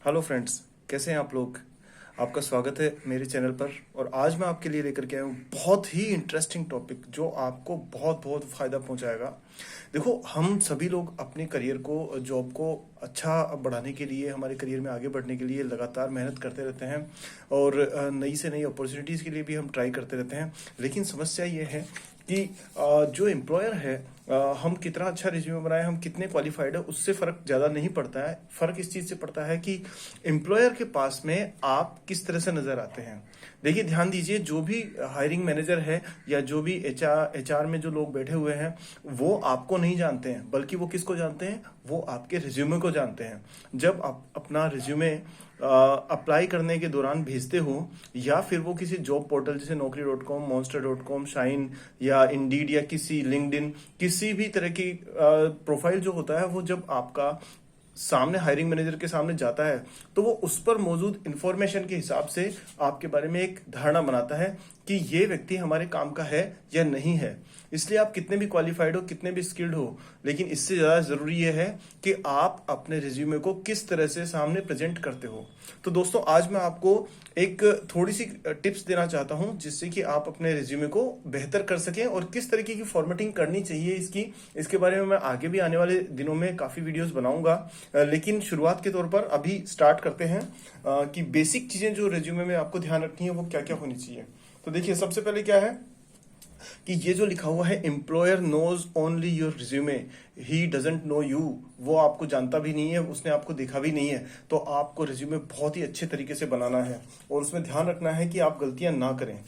Hello friends, कैसे हैं आप लोग। आपका स्वागत है मेरे चैनल पर। और आज मैं आपके लिए लेकर के आया हूँ बहुत ही इंटरेस्टिंग टॉपिक जो आपको बहुत बहुत फ़ायदा पहुँचाएगा। देखो, हम सभी लोग अपने करियर को, जॉब को अच्छा बढ़ाने के लिए, हमारे करियर में आगे बढ़ने के लिए लगातार मेहनत करते रहते हैं और नई से नई अपॉर्चुनिटीज़ के लिए भी हम ट्राई करते रहते हैं। लेकिन समस्या ये है कि जो एम्प्लॉयर है, हम कितना अच्छा रिज्यूमे बनाए, हम कितने क्वालिफाइड है, उससे फ़र्क ज़्यादा नहीं पड़ता है। फ़र्क इस चीज़ से पड़ता है कि एम्प्लॉयर के पास में आप किस तरह से नज़र आते हैं। देखिए, ध्यान दीजिए, जो भी हायरिंग मैनेजर है या जो भी एचआर में जो लोग बैठे हुए हैं, वो आपको नहीं जानते हैं, बल्कि वो किसको जानते हैं, वो आपके रिज्यूमे को जानते हैं। जब आप अपना रिज्यूमे अप्लाई करने के दौरान भेजते हो, या फिर वो किसी जॉब पोर्टल जैसे naukri.com, monster.com, शाइन या इंडीड या किसी लिंक्डइन, किसी भी तरह की प्रोफाइल जो होता है, वो जब आपका सामने हायरिंग मैनेजर के सामने जाता है, तो वो उस पर मौजूद इंफॉर्मेशन के हिसाब से आपके बारे में एक धारणा बनाता है कि ये व्यक्ति हमारे काम का है या नहीं है। इसलिए आप कितने भी क्वालिफाइड हो, कितने भी स्किल्ड हो, लेकिन इससे ज़्यादा ज़रूरी ये है कि आप अपने रिज्यूमे को किस तरह से सामने प्रेजेंट करते हो। तो दोस्तों, आज मैं आपको एक थोड़ी सी टिप्स देना चाहता हूं, जिससे कि आप अपने रिज्यूमे को बेहतर कर सकें और किस तरीके की फॉर्मेटिंग करनी चाहिए इसके बारे में मैं आगे भी आने वाले दिनों में काफ़ी वीडियोस बनाऊंगा। लेकिन शुरुआत के तौर पर अभी स्टार्ट करते हैं कि बेसिक चीज़ें जो रिज्यूमे में आपको ध्यान रखनी है वो क्या क्या होनी चाहिए। तो देखिए, सबसे पहले क्या है कि ये जो लिखा हुआ है, employer knows only your resume, he doesn't know you, वो आपको जानता भी नहीं है, उसने आपको देखा भी नहीं है। तो आपको रिज्यूमे बहुत ही अच्छे तरीके से बनाना है और उसमें ध्यान रखना है कि आप गलतियां ना करें।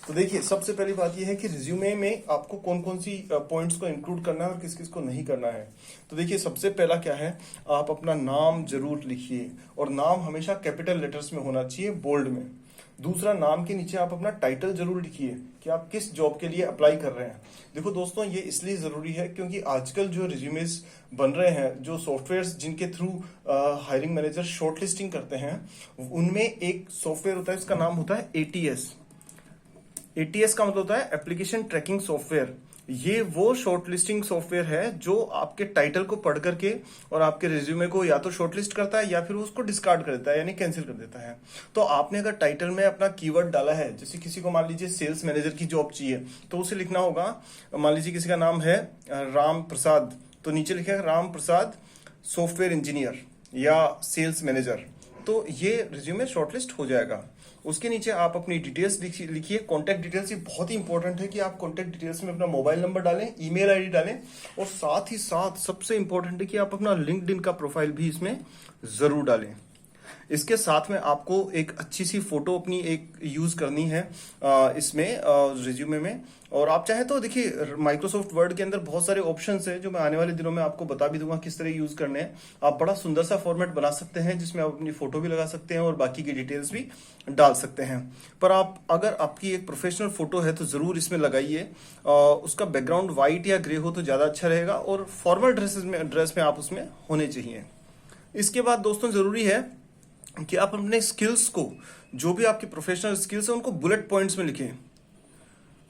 तो देखिए, सबसे पहली बात यह है कि रिज्यूमे में आपको कौन कौन सी पॉइंट्स को इंक्लूड करना है और किस किस को नहीं करना है। तो देखिए, सबसे पहला क्या है, आप अपना नाम जरूर लिखिए, और नाम हमेशा कैपिटल लेटर्स में होना चाहिए, बोल्ड में। दूसरा, नाम के नीचे आप अपना टाइटल जरूर लिखिए कि आप किस जॉब के लिए अप्लाई कर रहे हैं। देखो दोस्तों, ये इसलिए जरूरी है क्योंकि आजकल जो रिज्यूमेस बन रहे हैं, जो सॉफ्टवेयर्स जिनके थ्रू हायरिंग मैनेजर शॉर्टलिस्टिंग करते हैं, उनमें एक सॉफ्टवेयर होता है, इसका नाम होता है एटीएस। एटीएस का मतलब होता है एप्लीकेशन ट्रैकिंग सॉफ्टवेयर। ये वो शॉर्टलिस्टिंग सॉफ्टवेयर है जो आपके टाइटल को पढ़ करके और आपके रिज्यूमे को या तो शॉर्टलिस्ट करता है या फिर उसको डिस्कार्ड कर देता है, यानी कैंसिल कर देता है। तो आपने अगर टाइटल में अपना कीवर्ड डाला है, जैसे किसी को मान लीजिए सेल्स मैनेजर की जॉब चाहिए, तो उसे लिखना होगा, मान लीजिए किसी का नाम है राम प्रसाद, तो नीचे लिखेगा राम प्रसाद सॉफ्टवेयर इंजीनियर या सेल्स मैनेजर। तो ये रिज्यूमे शॉर्टलिस्ट हो जाएगा। उसके नीचे आप अपनी डिटेल्स लिखिए। कॉन्टैक्ट डिटेल्स, ये बहुत ही इंपॉर्टेंट है कि आप कॉन्टैक्ट डिटेल्स में अपना मोबाइल नंबर डालें, ईमेल आईडी डालें, और साथ ही साथ सबसे इंपॉर्टेंट है कि आप अपना लिंक्डइन का प्रोफाइल भी इसमें जरूर डालें। इसके साथ में आपको एक अच्छी सी फोटो अपनी एक यूज करनी है इसमें रिज्यूमे में। और आप चाहे तो देखिए, माइक्रोसॉफ्ट वर्ड के अंदर बहुत सारे ऑप्शंस हैं जो मैं आने वाले दिनों में आपको बता भी दूंगा किस तरह यूज करने हैं। आप बड़ा सुंदर सा फॉर्मेट बना सकते हैं जिसमें आप अपनी फोटो भी लगा सकते हैं और बाकी की डिटेल्स भी डाल सकते हैं। पर आप, अगर आपकी एक प्रोफेशनल फोटो है तो जरूर इसमें लगाइए। उसका बैकग्राउंड व्हाइट या ग्रे हो तो ज्यादा अच्छा रहेगा, और फॉर्मल ड्रेस में आप उसमें होने चाहिए। इसके बाद दोस्तों, जरूरी है कि आप अपने स्किल्स को, जो भी आपकी प्रोफेशनल स्किल्स है, उनको बुलेट पॉइंट्स में लिखें।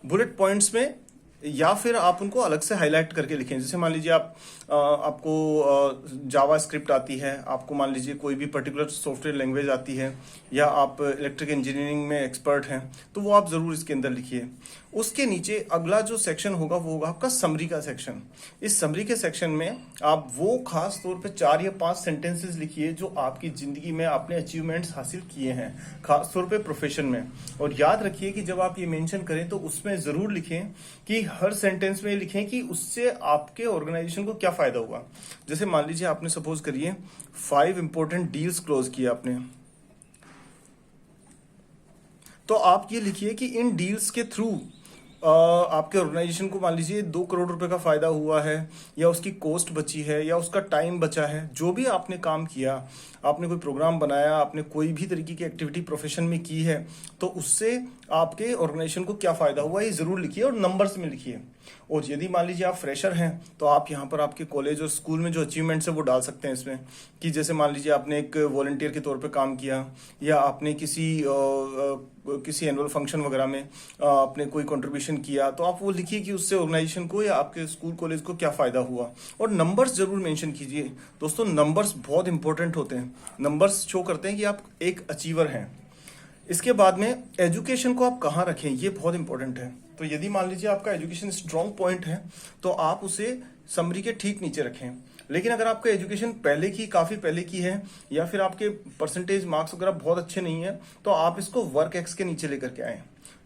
बुलेट पॉइंट्स में, या फिर आप उनको अलग से हाईलाइट करके लिखें। जैसे मान लीजिए आपको जावा स्क्रिप्ट आती है, आपको मान लीजिए कोई भी पर्टिकुलर सॉफ्टवेयर लैंग्वेज आती है, या आप इलेक्ट्रिक इंजीनियरिंग में एक्सपर्ट हैं, तो वो आप जरूर इसके अंदर लिखिए। उसके नीचे अगला जो सेक्शन होगा वो होगा आपका समरी का सेक्शन। इस समरी के सेक्शन में आप वो खास तौर पे 4 या 5 सेंटेंसेस लिखिए जो आपकी जिंदगी में आपने अचीवमेंट्स हासिल किए हैं, खास तौर पे प्रोफेशन में। और याद रखिए कि जब आप ये मेंशन करें तो उसमें जरूर लिखें कि हर सेंटेंस में लिखें कि उससे आपके ऑर्गेनाइजेशन को क्या फायदा हुआ। जैसे मान लीजिए आपने सपोज करिए 5 इंपॉर्टेंट डील्स क्लोज किए आपने, तो आप ये लिखिए कि इन डील्स के थ्रू आपके ऑर्गेनाइजेशन को मान लीजिए 2 करोड़ रुपए का फायदा हुआ है, या उसकी कॉस्ट बची है, या उसका टाइम बचा है। जो भी आपने काम किया, आपने कोई प्रोग्राम बनाया, आपने कोई भी तरीके की एक्टिविटी प्रोफेशन में की है, तो उससे आपके ऑर्गेनाइजेशन को क्या फायदा हुआ, ये जरूर लिखिए और नंबर्स में लिखिए। और यदि मान लीजिए आप फ्रेशर हैं, तो आप यहाँ पर आपके कॉलेज और स्कूल में जो अचीवमेंट्स है वो डाल सकते हैं इसमें। कि जैसे मान लीजिए आपने एक वॉलंटियर के तौर पे काम किया, या आपने किसी किसी एनुअल फंक्शन वगैरह में आपने कोई कंट्रीब्यूशन किया, तो आप वो लिखिए कि उससे ऑर्गेनाइजेशन को या आपके स्कूल कॉलेज को क्या फायदा हुआ, और नंबर्स जरूर मेंशन कीजिए। दोस्तों नंबर्स बहुत इंपॉर्टेंट होते हैं, नंबर्स शो करते हैं कि आप एक अचीवर हैं। इसके बाद में एजुकेशन को आप कहाँ रखें, ये बहुत इंपॉर्टेंट है। तो यदि मान लीजिए आपका एजुकेशन स्ट्रॉन्ग पॉइंट है तो आप उसे समरी के ठीक नीचे रखें। लेकिन अगर आपका एजुकेशन काफी पहले की है, या फिर आपके परसेंटेज मार्क्स वगैरह बहुत अच्छे नहीं है, तो आप इसको वर्क एक्स के नीचे लेकर के आए।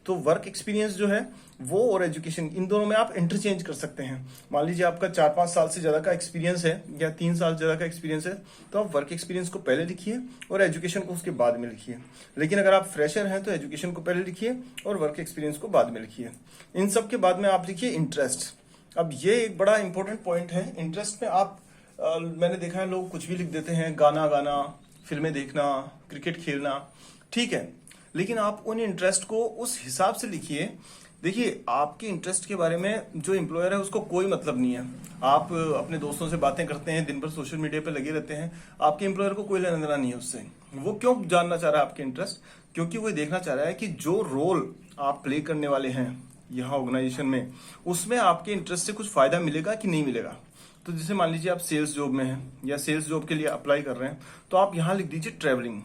तो वर्क एक्सपीरियंस जो है वो और एजुकेशन, इन दोनों में आप इंटरचेंज कर सकते हैं। मान लीजिए आपका 4-5 साल से ज्यादा का एक्सपीरियंस है या 3 साल से ज्यादा का एक्सपीरियंस है, तो आप वर्क एक्सपीरियंस को पहले लिखिए और एजुकेशन को उसके बाद में लिखिए। लेकिन अगर आप फ्रेशर हैं तो एजुकेशन को पहले लिखिए और वर्क एक्सपीरियंस को बाद में लिखिए। इन सब के बाद में आप लिखिए इंटरेस्ट। अब ये एक बड़ा इंपॉर्टेंट पॉइंट है। इंटरेस्ट में आप मैंने देखा है लोग कुछ भी लिख देते हैं, गाना गाना, फिल्में देखना, क्रिकेट खेलना, ठीक है, लेकिन आप उन इंटरेस्ट को उस हिसाब से लिखिए। देखिए आपके इंटरेस्ट के बारे में जो एम्प्लॉयर है उसको कोई मतलब नहीं है। आप अपने दोस्तों से बातें करते हैं, दिन भर सोशल मीडिया पे लगे रहते हैं, आपके एम्प्लॉयर को कोई लेना देना नहीं है उससे। वो क्यों जानना चाह रहा है आपके इंटरेस्ट? क्योंकि वो देखना चाह रहा है कि जो रोल आप प्ले करने वाले हैं यहाँ ऑर्गेनाइजेशन में, उसमें आपके इंटरेस्ट से कुछ फायदा मिलेगा कि नहीं मिलेगा। तो जैसे मान लीजिए आप सेल्स जॉब में हैं या सेल्स जॉब के लिए अप्लाई कर रहे हैं, तो आप यहां लिख दीजिए ट्रैवलिंग।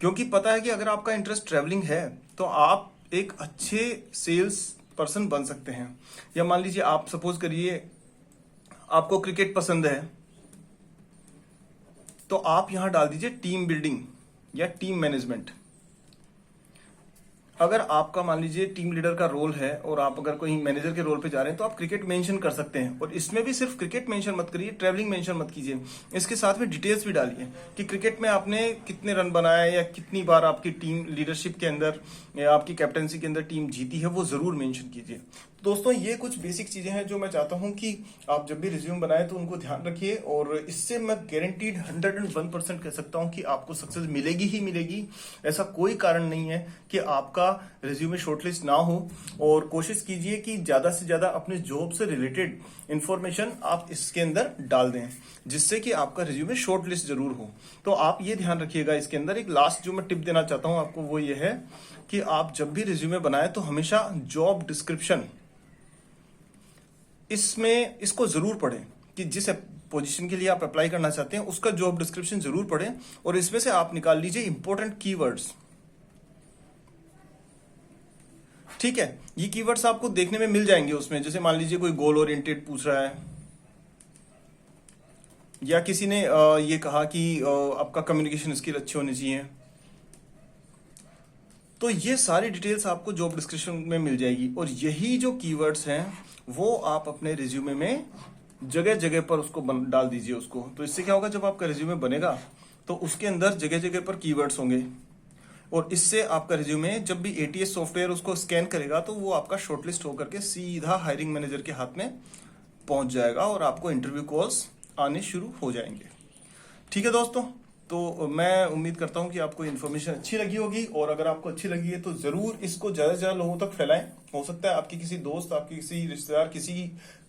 क्योंकि पता है कि अगर आपका इंटरेस्ट ट्रैवलिंग है तो आप एक अच्छे सेल्स पर्सन बन सकते हैं। या मान लीजिए आप सपोज करिए आपको क्रिकेट पसंद है, तो आप यहां डाल दीजिए टीम बिल्डिंग या टीम मैनेजमेंट। अगर आपका मान लीजिए टीम लीडर का रोल है और आप अगर कोई मैनेजर के रोल पे जा रहे हैं, तो आप क्रिकेट मेंशन कर सकते हैं। और इसमें भी सिर्फ क्रिकेट मेंशन मत करिए, ट्रैवलिंग मेंशन मत कीजिए, इसके साथ में डिटेल्स भी डालिए कि क्रिकेट में आपने कितने रन बनाए या कितनी बार आपकी टीम लीडरशिप के अंदर या आपकी कैप्टनसी के अंदर टीम जीती है, वो जरूर मेंशन कीजिए। दोस्तों ये कुछ बेसिक चीजें हैं जो मैं चाहता हूं कि आप जब भी रिज्यूम बनाएं तो उनको ध्यान रखिए, और इससे मैं गारंटीड 101% कह सकता हूं कि आपको सक्सेस मिलेगी ही मिलेगी। ऐसा कोई कारण नहीं है कि आपका रिज्यूमे शॉर्टलिस्ट ना हो। और कोशिश कीजिए कि ज्यादा से ज्यादा अपने जॉब से रिलेटेड इंफॉर्मेशन आप इसके अंदर डाल दें, जिससे कि आपका रिज्यूमे शॉर्टलिस्ट जरूर हो। तो आप ये ध्यान रखिएगा। इसके अंदर एक लास्ट जो मैं टिप देना चाहता हूं आपको, वो ये है कि आप जब भी रिज्यूमे बनाए तो हमेशा जॉब डिस्क्रिप्शन इसमें इसको जरूर पढ़ें कि जिस पोजीशन के लिए आप अप्लाई करना चाहते हैं उसका जॉब डिस्क्रिप्शन जरूर पढ़ें, और इसमें से आप निकाल लीजिए इंपॉर्टेंट कीवर्ड्स। ठीक है, ये कीवर्ड्स आपको देखने में मिल जाएंगे उसमें। जैसे मान लीजिए कोई गोल ओरिएंटेड पूछ रहा है, या किसी ने ये कहा कि आपका कम्युनिकेशन स्किल अच्छे होने चाहिए, तो ये सारी डिटेल्स आपको जॉब डिस्क्रिप्शन में मिल जाएगी। और यही जो कीवर्ड्स हैं वो आप अपने रिज्यूमे में जगह जगह पर उसको डाल दीजिए उसको। तो इससे क्या होगा, जब आपका रिज्यूमे बनेगा तो उसके अंदर जगह जगह पर कीवर्ड्स होंगे, और इससे आपका रिज्यूमे जब भी एटीएस सॉफ्टवेयर उसको स्कैन करेगा तो वो आपका शॉर्टलिस्ट होकर के सीधा हायरिंग मैनेजर के हाथ में पहुंच जाएगा और आपको इंटरव्यू कॉल्स आने शुरू हो जाएंगे। ठीक है दोस्तों, तो मैं उम्मीद करता हूं कि आपको इन्फॉर्मेशन अच्छी लगी होगी, और अगर आपको अच्छी लगी है तो जरूर इसको ज्यादा से ज्यादा लोगों तक फैलाएं। हो सकता है आपके किसी दोस्त, आपके किसी रिश्तेदार, किसी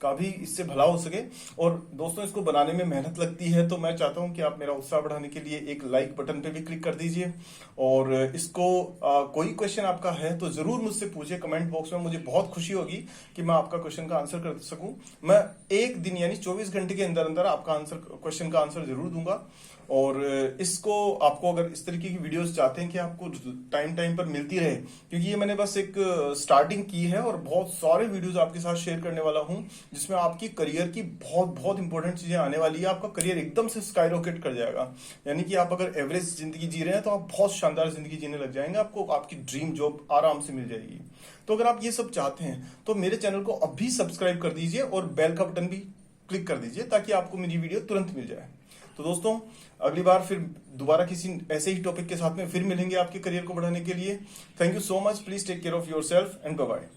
का भी इससे भला हो सके। और दोस्तों इसको बनाने में मेहनत लगती है, तो मैं चाहता हूं कि आप मेरा उत्साह बढ़ाने के लिए एक लाइक बटन पे भी क्लिक कर दीजिए। और इसको कोई क्वेश्चन आपका है तो जरूर मुझसे पूछिए कमेंट बॉक्स में। मुझे बहुत खुशी होगी कि मैं आपका क्वेश्चन का आंसर कर सकूं। मैं एक दिन यानी 24 घंटे के अंदर अंदर आपका क्वेश्चन का आंसर जरूर दूंगा। और इसको आपको अगर इस तरीके की वीडियोस चाहते हैं कि आपको टाइम टाइम पर मिलती रहे, क्योंकि ये मैंने बस एक स्टार्टिंग की है और बहुत सारे वीडियोस आपके साथ शेयर करने वाला हूं, जिसमें आपकी करियर की बहुत बहुत इंपॉर्टेंट चीजें आने वाली है। आपका करियर एकदम से स्काई रॉकेट कर जाएगा। यानी कि आप अगर एवरेज जिंदगी जी रहे हैं तो आप बहुत शानदार जिंदगी जीने लग जाएंगे। आपको आपकी ड्रीम जॉब आराम से मिल जाएगी। तो अगर आप ये सब चाहते हैं तो मेरे चैनल को अभी सब्सक्राइब कर दीजिए और बेल का बटन भी क्लिक कर दीजिए, ताकि आपको मेरी वीडियो तुरंत मिल जाए। तो दोस्तों अगली बार फिर दोबारा किसी ऐसे ही टॉपिक के साथ में फिर मिलेंगे आपके करियर को बढ़ाने के लिए। Thank you so much. Please take care of yourself and bye bye.